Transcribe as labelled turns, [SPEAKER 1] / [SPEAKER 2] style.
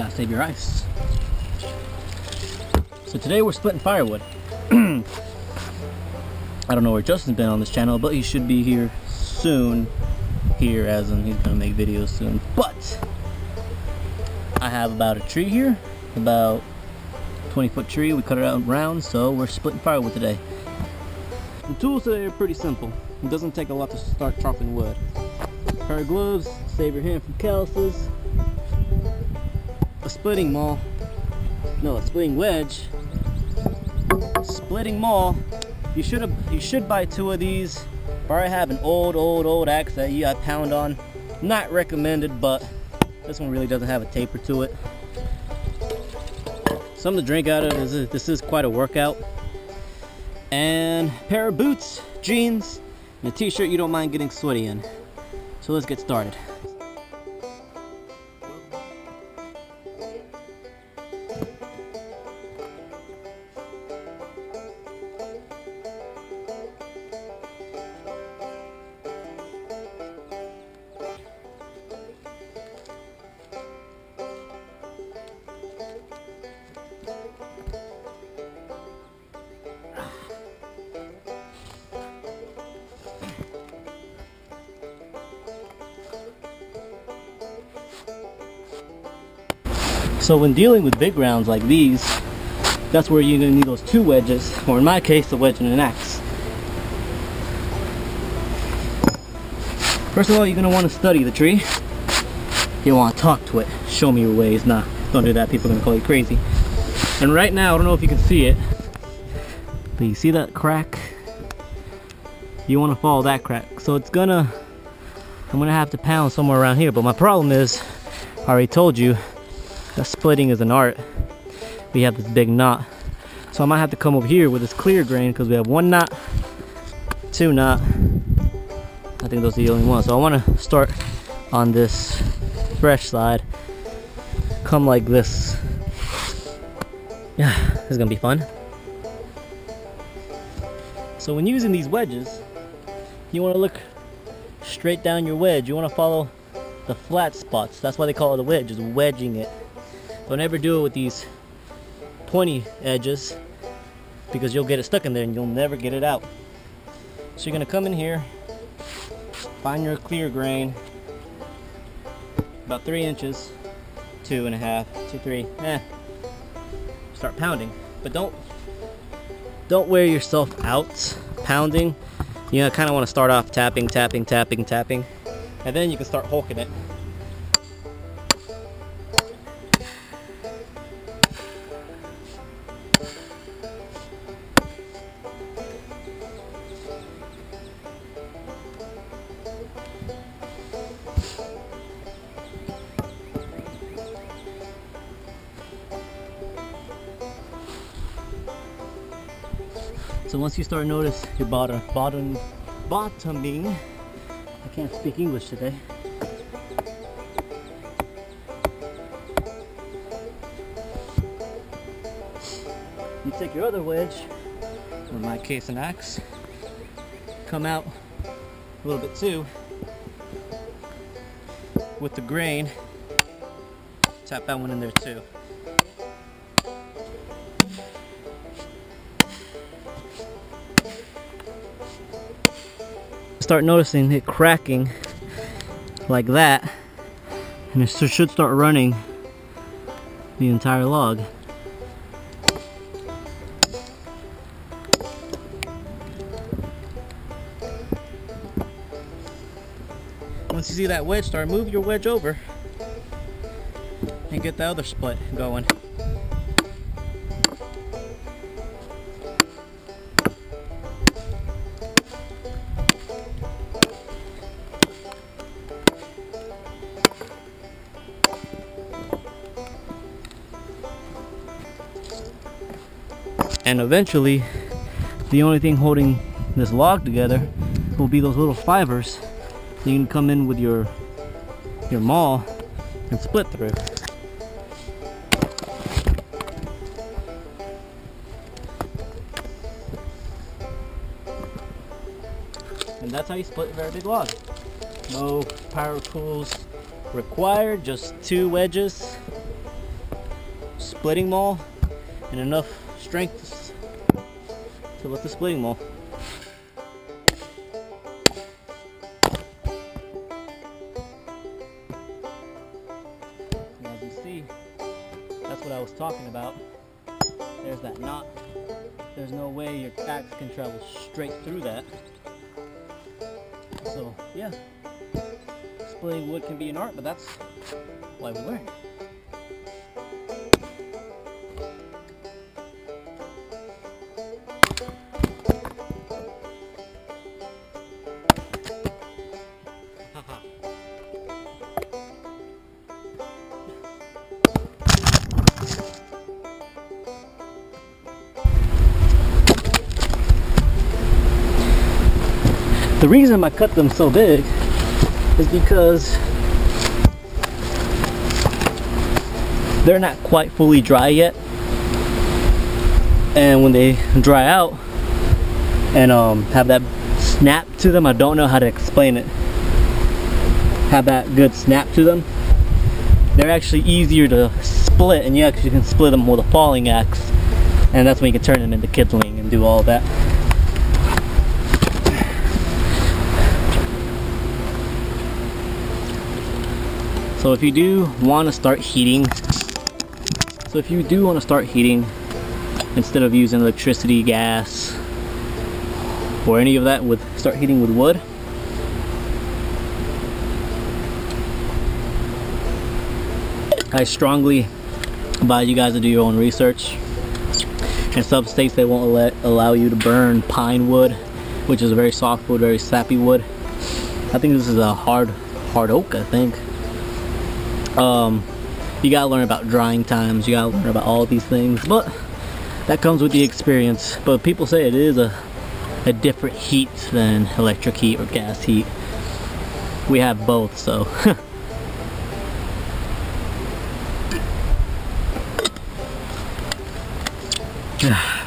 [SPEAKER 1] gotta save your ice. So today we're splitting firewood. I don't know where Justin's been on this channel, but he should be here soon. Here, as in he's gonna make videos soon. But I have about a tree here, about 20-foot tree. We cut it out round, so we're splitting firewood today. The tools today are pretty simple. It doesn't take a lot to start chopping wood. A pair of gloves, save your hand from calluses. A splitting maul. No, a splitting wedge. Splitting maul. You should buy 2 of these. Or I have an old axe that I pound on. Not recommended, but this one really doesn't have a taper to it. Something to drink out of. This is quite a workout. And a pair of boots, jeans, and a t-shirt you don't mind getting sweaty in. So let's get started. So when dealing with big rounds like these, that's where you're going to need those 2 wedges, or in my case, a wedge and an axe. First of all, you're going to want to study the tree. You want to talk to it, show me your ways. Nah, don't do that, people are going to call you crazy. And right now, I don't know if you can see it, but you see that crack? You want to follow that crack. So I'm going to have to pound somewhere around here, but my problem is, I already told you, that splitting is an art. We have this big knot. So I might have to come over here with this clear grain because we have 1 knot, 2 knot. I think those are the only ones. So I want to start on this fresh side. Come like this. Yeah, this is going to be fun. So when using these wedges, you want to look straight down your wedge. You want to follow the flat spots. That's why they call it a wedge, is wedging it. Don't ever do it with these pointy edges because you'll get it stuck in there and you'll never get it out. So you're going to come in here, find your clear grain, about 3 inches, 2.5, 2, 3, start pounding. But don't wear yourself out pounding. You kind of want to start off tapping, and then you can start hulking it. So once you start notice your bottoming, I can't speak English today. You take your other wedge, or in my case an axe, come out a little bit too, with the grain, tap that one in there too. Start noticing it cracking like that, and it should start running the entire log. Once you see that wedge start, move your wedge over and get the other split going. And eventually, the only thing holding this log together will be those little fibers that you can come in with your maul and split through. And that's how you split a very big log. No power tools required, just 2 wedges splitting maul and enough strength to lift the splitting maul. And as you see, that's what I was talking about. There's that knot. There's no way your axe can travel straight through that. So yeah, splitting wood can be an art, but that's why we learn. The reason I cut them so big is because they're not quite fully dry yet, and when they dry out and have that snap to them, I don't know how to explain it, have that good snap to them, they're actually easier to split, and you actually can split them with a falling axe, and that's when you can turn them into kindling and do all that. So if you do want to start heating, instead of using electricity, gas, or any of that, start heating with wood. I strongly advise you guys to do your own research. In some states they won't allow you to burn pine wood, which is a very soft wood, very sappy wood. I think this is a hard oak, I think. You gotta learn about drying times, you gotta learn about all these things, but that comes with the experience. But people say it is a different heat than electric heat or gas heat. We have both, so yeah.